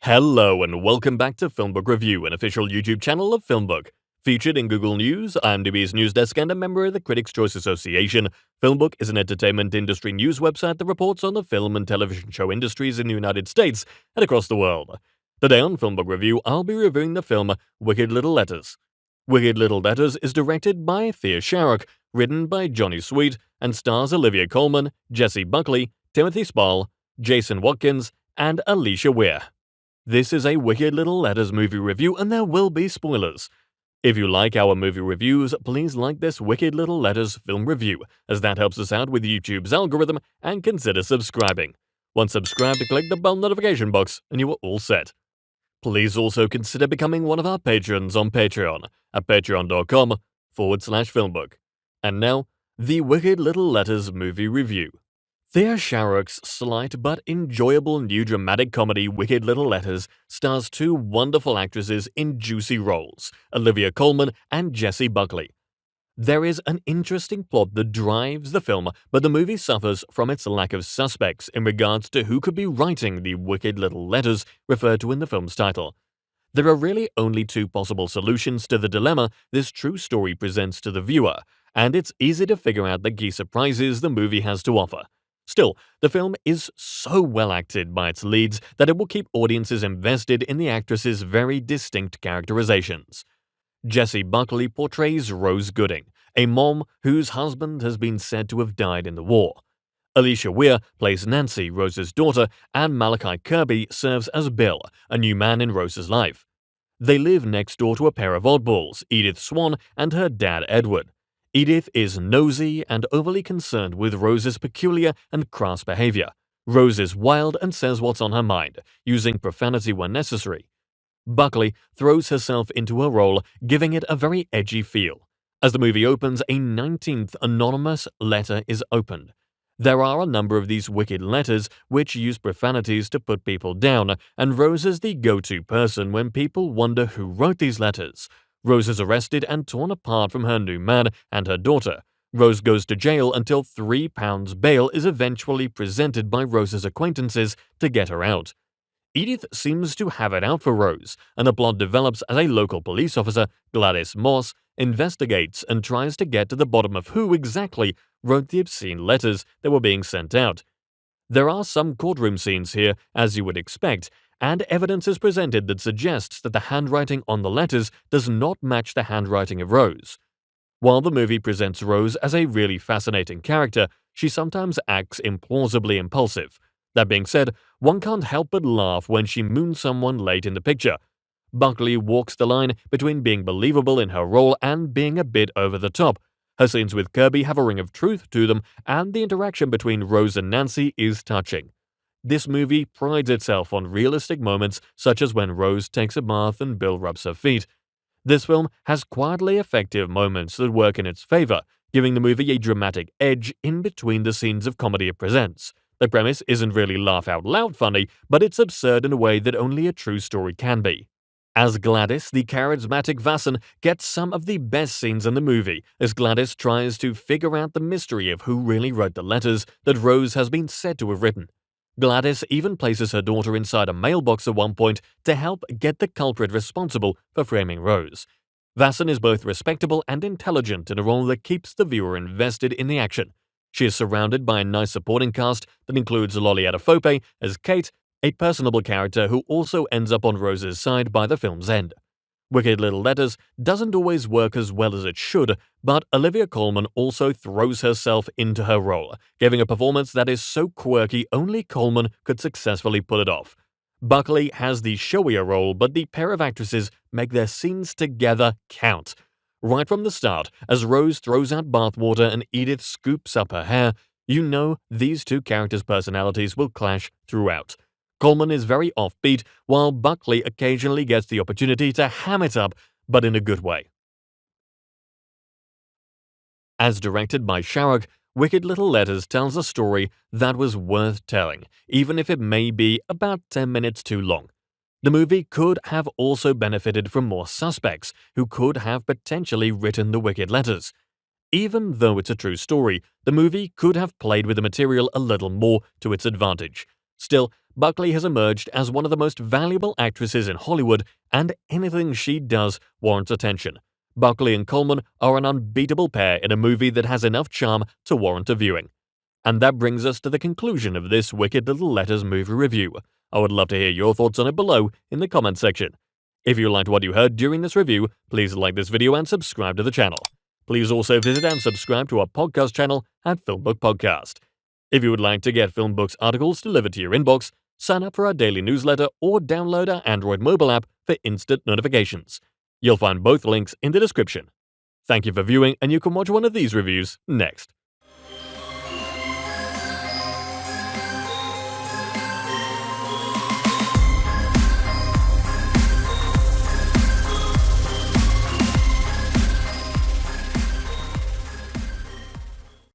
Hello and welcome back to FilmBook Review, an official YouTube channel of FilmBook. Featured in Google News, IMDb's news desk, and a member of the Critics' Choice Association, FilmBook is an entertainment industry news website that reports on the film and television show industries in the United States and across the world. Today on FilmBook Review, I'll be reviewing the film Wicked Little Letters. Wicked Little Letters is directed by Thea Sharrock, written by Johnny Sweet, and stars Olivia Colman, Jessie Buckley, Timothy Spall, Jason Watkins, and Alicia Weir. This is a Wicked Little Letters movie review, and there will be spoilers. If you like our movie reviews, please like this Wicked Little Letters film review, as that helps us out with YouTube's algorithm, and consider subscribing. Once subscribed, click the bell notification box, and you are all set. Please also consider becoming one of our patrons on Patreon at patreon.com/filmbook. And now, the Wicked Little Letters movie review. Thea Sharrock's slight but enjoyable new dramatic comedy Wicked Little Letters stars two wonderful actresses in juicy roles, Olivia Colman and Jessie Buckley. There is an interesting plot that drives the film, but the movie suffers from its lack of suspects in regards to who could be writing the Wicked Little Letters referred to in the film's title. There are really only two possible solutions to the dilemma this true story presents to the viewer, and it's easy to figure out the key surprises the movie has to offer. Still, the film is so well acted by its leads that it will keep audiences invested in the actresses' very distinct characterizations. Jessie Buckley portrays Rose Gooding, a mom whose husband has been said to have died in the war. Alicia Weir plays Nancy, Rose's daughter, and Malachi Kirby serves as Bill, a new man in Rose's life. They live next door to a pair of oddballs, Edith Swan and her dad Edward. Edith is nosy and overly concerned with Rose's peculiar and crass behavior. Rose is wild and says what's on her mind, using profanity when necessary. Buckley throws herself into her role, giving it a very edgy feel. As the movie opens, a 19th anonymous letter is opened. There are a number of these wicked letters which use profanities to put people down, and Rose is the go-to person when people wonder who wrote these letters. Rose is arrested and torn apart from her new man and her daughter. Rose goes to jail until £3 bail is eventually presented by Rose's acquaintances to get her out. Edith seems to have it out for Rose, and the plot develops as a local police officer, Gladys Moss, investigates and tries to get to the bottom of who exactly wrote the obscene letters that were being sent out. There are some courtroom scenes here, as you would expect, and evidence is presented that suggests that the handwriting on the letters does not match the handwriting of Rose. While the movie presents Rose as a really fascinating character, she sometimes acts implausibly impulsive. That being said, one can't help but laugh when she moons someone late in the picture. Buckley walks the line between being believable in her role and being a bit over the top. Her scenes with Kirby have a ring of truth to them, and the interaction between Rose and Nancy is touching. This movie prides itself on realistic moments such as when Rose takes a bath and Bill rubs her feet. This film has quietly effective moments that work in its favor, giving the movie a dramatic edge in between the scenes of comedy it presents. The premise isn't really laugh-out-loud funny, but it's absurd in a way that only a true story can be. As Gladys, the charismatic Vasson gets some of the best scenes in the movie, as Gladys tries to figure out the mystery of who really wrote the letters that Rose has been said to have written. Gladys even places her daughter inside a mailbox at one point to help get the culprit responsible for framing Rose. Vasson is both respectable and intelligent in a role that keeps the viewer invested in the action. She is surrounded by a nice supporting cast that includes Lolly Adefope as Kate, a personable character who also ends up on Rose's side by the film's end. Wicked Little Letters doesn't always work as well as it should, but Olivia Colman also throws herself into her role, giving a performance that is so quirky only Colman could successfully pull it off. Buckley has the showier role, but the pair of actresses make their scenes together count. Right from the start, as Rose throws out bathwater and Edith scoops up her hair, you know these two characters' personalities will clash throughout. Colman is very offbeat, while Buckley occasionally gets the opportunity to ham it up, but in a good way. As directed by Sharrock, Wicked Little Letters tells a story that was worth telling, even if it may be about 10 minutes too long. The movie could have also benefited from more suspects who could have potentially written the Wicked Letters. Even though it's a true story, the movie could have played with the material a little more to its advantage. Still, Buckley has emerged as one of the most valuable actresses in Hollywood, and anything she does warrants attention. Buckley and Colman are an unbeatable pair in a movie that has enough charm to warrant a viewing. And that brings us to the conclusion of this Wicked Little Letters movie review. I would love to hear your thoughts on it below in the comment section. If you liked what you heard during this review, please like this video and subscribe to the channel. Please also visit and subscribe to our podcast channel at FilmBook Podcast. If you would like to get FilmBook's articles delivered to your inbox, sign up for our daily newsletter or download our Android mobile app for instant notifications. You'll find both links in the description. Thank you for viewing, and you can watch one of these reviews next.